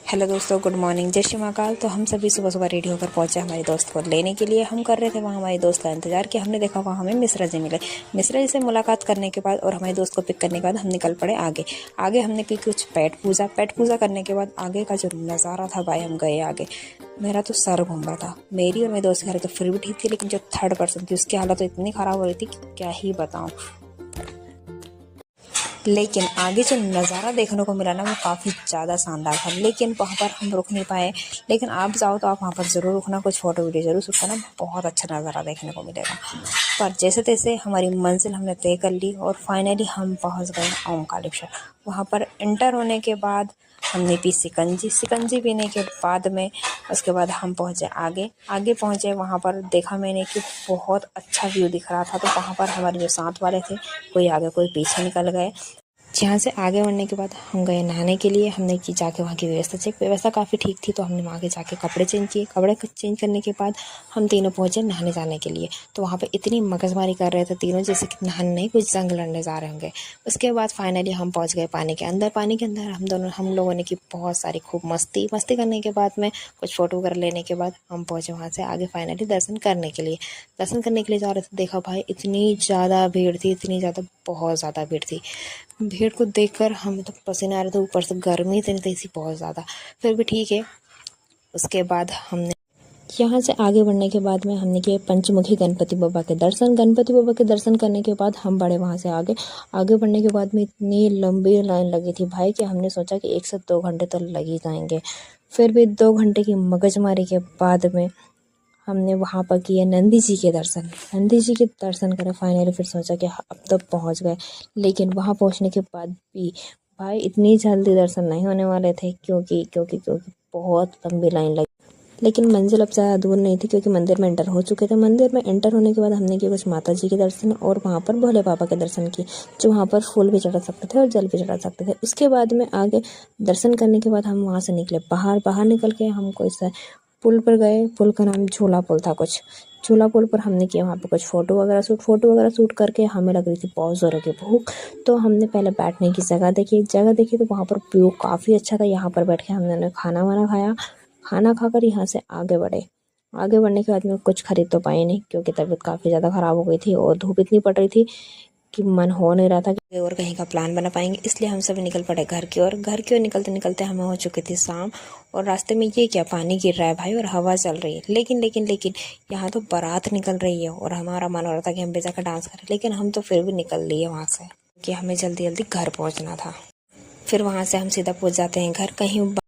Hello दोस्तों, good morning, जय श्री महाकाल। तो हम सभी सुबह सुबह रेडी होकर पहुंचे हमारे दोस्त को लेने के लिए। हम कर रहे थे वहाँ हमारे दोस्त का इंतजार कि हमने देखा वहाँ हमें मिश्रा जी मिले। मिश्रा जी से मुलाकात करने के बाद और हमारे दोस्त को पिक करने के बाद हम निकल पड़े आगे हमने की कुछ पेट पूजा करने के बाद आगे का जो नज़ारा था भाई, हम गए आगे। मेरा तो सर घूम रहा था। मेरी और मेरे दोस्त की हालत तो फिर भी ठीक थी, लेकिन जो थर्ड पर्सन थी उसकी हालत तो इतनी ख़राब हो रही थी कि क्या ही बताऊँ। लेकिन आगे जो नज़ारा देखने को मिला ना, वो काफ़ी ज़्यादा शानदार था। लेकिन वहाँ पर हम रुक नहीं पाए। लेकिन आप जाओ तो आप वहाँ पर ज़रूर रुकना, कुछ फ़ोटो वीडियो ज़रूर शूट करना, बहुत अच्छा नज़ारा देखने को मिलेगा। पर जैसे तैसे हमारी मंजिल हमने तय कर ली और फाइनली हम पहुँच गए ओमकारेश्वर। वहाँ पर एंटर होने के बाद हमने पी सिकंजी पीने के बाद में उसके बाद हम पहुँचे आगे पहुँचे। वहाँ पर देखा मैंने कि बहुत अच्छा व्यू दिख रहा था। तो वहाँ पर हमारे जो साथ वाले थे, कोई आगे कोई पीछे निकल गए। जहाँ से आगे बढ़ने के बाद हम गए नहाने के लिए। हमने की जाके वहाँ की व्यवस्था काफ़ी ठीक थी, तो हमने वहाँ के जाके कपड़े चेंज किए। कपड़े चेंज करने के बाद हम तीनों पहुँचे नहाने जाने के लिए। तो वहाँ पे इतनी मगजमारी कर रहे थे तीनों, जैसे कि नहाने नहीं, कुछ जंग लड़ने जा रहे होंगे। उसके बाद फाइनली हम पहुँच गए पानी के अंदर हम लोगों ने की बहुत सारी खूब मस्ती करने के बाद में कुछ फ़ोटो वगैरह लेने के बाद हम पहुँचे वहाँ से आगे फाइनली दर्शन करने के लिए जा रहे थे। देखा भाई, इतनी ज़्यादा भीड़ थी, बहुत ज़्यादा भीड़ थी। भीड़ को देखकर हमें तो पसीना आ रहा था, ऊपर से गर्मी इतनी थी बहुत ज़्यादा। फिर भी ठीक है। उसके बाद हमने यहाँ से आगे बढ़ने के बाद में हमने किए पंचमुखी गणपति बाबा के दर्शन करने के बाद हम बढ़े वहाँ से आगे बढ़ने के बाद में इतनी लंबी लाइन लगी थी भाई कि हमने सोचा कि 1 से 2 घंटे तो लग ही जाएंगे। फिर भी 2 घंटे की मगजमारी के बाद में हमने वहाँ पर किए नंदी जी के दर्शन करें फाइनली। फिर सोचा कि अब तो पहुँच गए, लेकिन वहाँ पहुँचने के बाद भी भाई इतनी जल्दी दर्शन नहीं होने वाले थे, क्योंकि बहुत लंबी लाइन लगी। लेकिन मंजिल अब ज़्यादा दूर नहीं थी, क्योंकि मंदिर में एंटर हो चुके थे। मंदिर में एंटर होने के बाद हमने किए कुछ माता जी के दर्शन और वहाँ पर भोले बाबा के दर्शन किए, जो वहाँ पर फूल भी चढ़ा सकते थे और जल भी चढ़ा सकते थे। उसके बाद में आगे दर्शन करने के बाद हम वहाँ से निकले बाहर निकल के हम कोई सा पुल पर गए। पुल का नाम झूला पुल था कुछ। झूला पुल पर हमने किया वहाँ पर कुछ फ़ोटो वगैरह शूट करके हमें लग रही थी बहुत ज़ोरों की भूख। तो हमने पहले बैठने की जगह देखी तो वहाँ पर व्यू काफ़ी अच्छा था। यहाँ पर बैठ के हमने खाना वाना खाया। खाना खाकर यहाँ से आगे बढ़ने के बाद में कुछ खरीद तो पाए नहीं, क्योंकि तबीयत काफ़ी ज़्यादा ख़राब हो गई थी और धूप इतनी पड़ रही थी कि मन हो नहीं रहा था कि और कहीं का प्लान बना पाएंगे। इसलिए हम सभी निकल पड़े घर की ओर। निकलते हमें हो चुकी थी शाम, और रास्ते में ये क्या पानी गिर रहा है भाई और हवा चल रही है। लेकिन यहाँ तो बारात निकल रही है और हमारा मन हो रहा था कि हम भी जाकर डांस करें, लेकिन हम तो फिर भी निकल लिए वहाँ से कि हमें जल्दी घर पहुँचना था। फिर वहाँ से हम सीधा पहुँच जाते हैं घर। कहीं